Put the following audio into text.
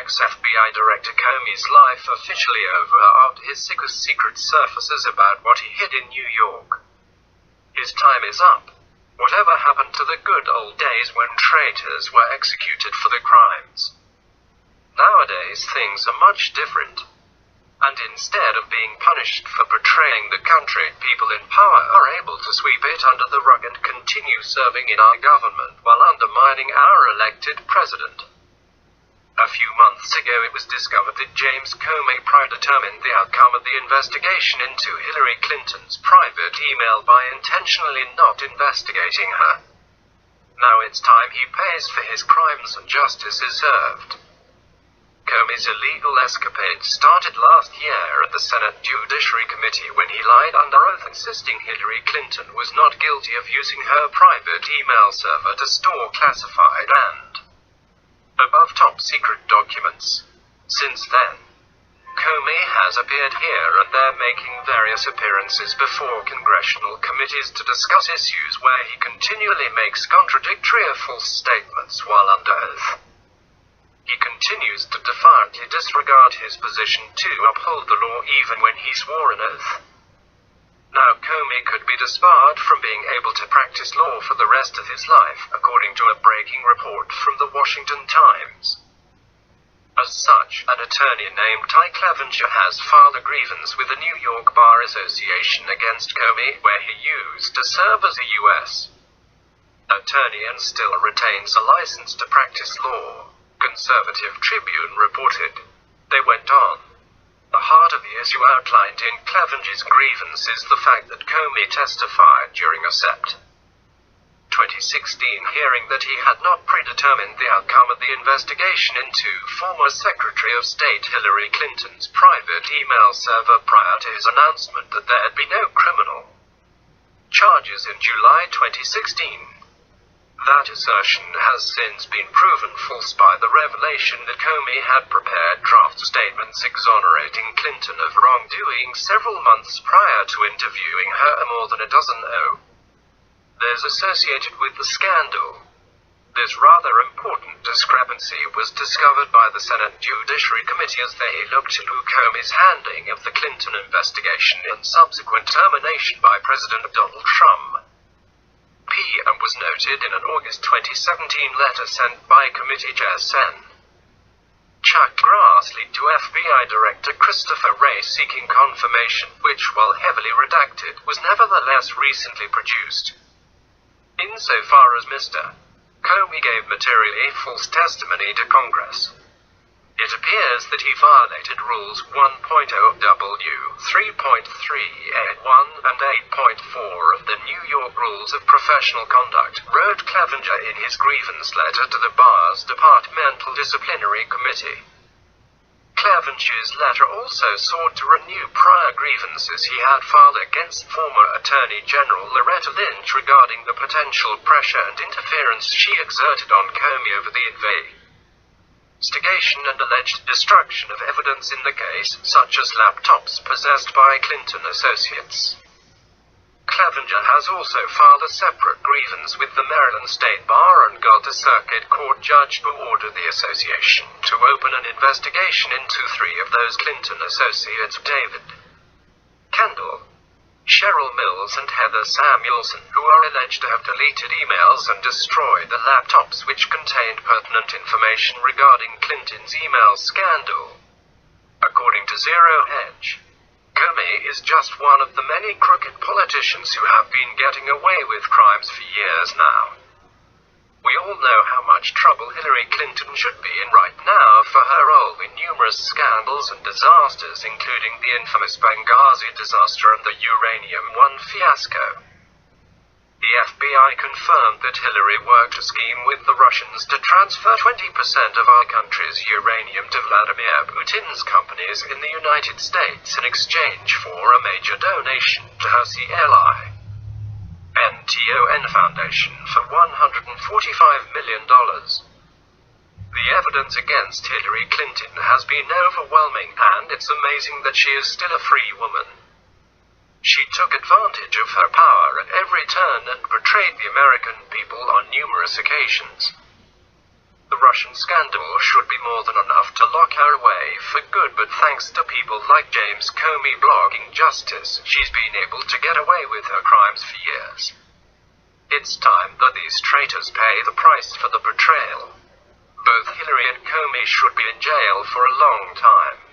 ex-FBI Director Comey's life officially over after his sickest secret surfaces about what he hid in New York. His time is up. Whatever happened to the good old days when traitors were executed for their crimes? Nowadays things are much different. And instead of being punished for betraying the country, people in power are able to sweep it under the rug and continue serving in our government while undermining our elected president. A few months ago it was discovered that James Comey predetermined the outcome of the investigation into Hillary Clinton's private email by intentionally not investigating her. Now it's time he pays for his crimes and justice is served. Comey's illegal escapade started last year at the Senate Judiciary Committee when he lied under oath insisting Hillary Clinton was not guilty of using her private email server to store classified and above top secret documents. Since then, Comey has appeared here and there making various appearances before congressional committees to discuss issues where he continually makes contradictory or false statements while under oath. He continues to defiantly disregard his position to uphold the law even when he swore an oath. Now Comey could be disbarred from being able to practice law for the rest of his life, according to a breaking report from the Washington Times. As such, an attorney named Ty Clevenger has filed a grievance with the New York Bar Association against Comey, where he used to serve as a U.S. attorney and still retains a license to practice law. Conservative Tribune reported. They went on. The heart of the issue outlined in Clevenger's grievance is the fact that Comey testified during a Sept. 2016 hearing that he had not predetermined the outcome of the investigation into former Secretary of State Hillary Clinton's private email server prior to his announcement that there'd be no criminal charges in July 2016. That assertion has since been proven false by the revelation that Comey had prepared draft statements exonerating Clinton of wrongdoing several months prior to interviewing her more than a dozen others associated with the scandal. This rather important discrepancy was discovered by the Senate Judiciary Committee as they looked into Comey's handling of the Clinton investigation and subsequent termination by President Donald Trump. And was noted in an August 2017 letter sent by Committee Chair Sen. Chuck Grassley to FBI Director Christopher Wray seeking confirmation, which, while heavily redacted, was nevertheless recently produced. Insofar as Mr. Comey gave materially false testimony to Congress, it appears that he violated Rules 1.0W, 3.3, 8.1, and 8.4 of the New York Rules of Professional Conduct, wrote Clevenger in his grievance letter to the Bar's Departmental Disciplinary Committee. Clevenger's letter also sought to renew prior grievances he had filed against former Attorney General Loretta Lynch regarding the potential pressure and interference she exerted on Comey over the investigation and alleged destruction of evidence in the case, such as laptops possessed by Clinton associates. Clevenger has also filed a separate grievance with the Maryland State Bar and got a circuit court judge to order the association to open an investigation into 3 of those Clinton associates: David Kendall, Cheryl Mills and Heather Samuelson, who are alleged to have deleted emails and destroyed the laptops which contained pertinent information regarding Clinton's email scandal. According to Zero Hedge, Comey is just one of the many crooked politicians who have been getting away with crimes for years now. We all know how much trouble Hillary Clinton should be in right now for her role in numerous scandals and disasters, including the infamous Benghazi disaster and the Uranium One fiasco. The FBI confirmed that Hillary worked a scheme with the Russians to transfer 20% of our country's uranium to Vladimir Putin's companies in the United States in exchange for a major donation to her CLI NTON Foundation for $145 million. The evidence against Hillary Clinton has been overwhelming, and it's amazing that she is still a free woman. She took advantage of her power at every turn and betrayed the American people on numerous occasions. The The Russian scandal should be more than enough to lock her away for good, but thanks to people like James Comey blogging justice, she's been able to get away with her crimes for years. It's time that these traitors pay the price for the betrayal. Both Hillary and Comey should be in jail for a long time.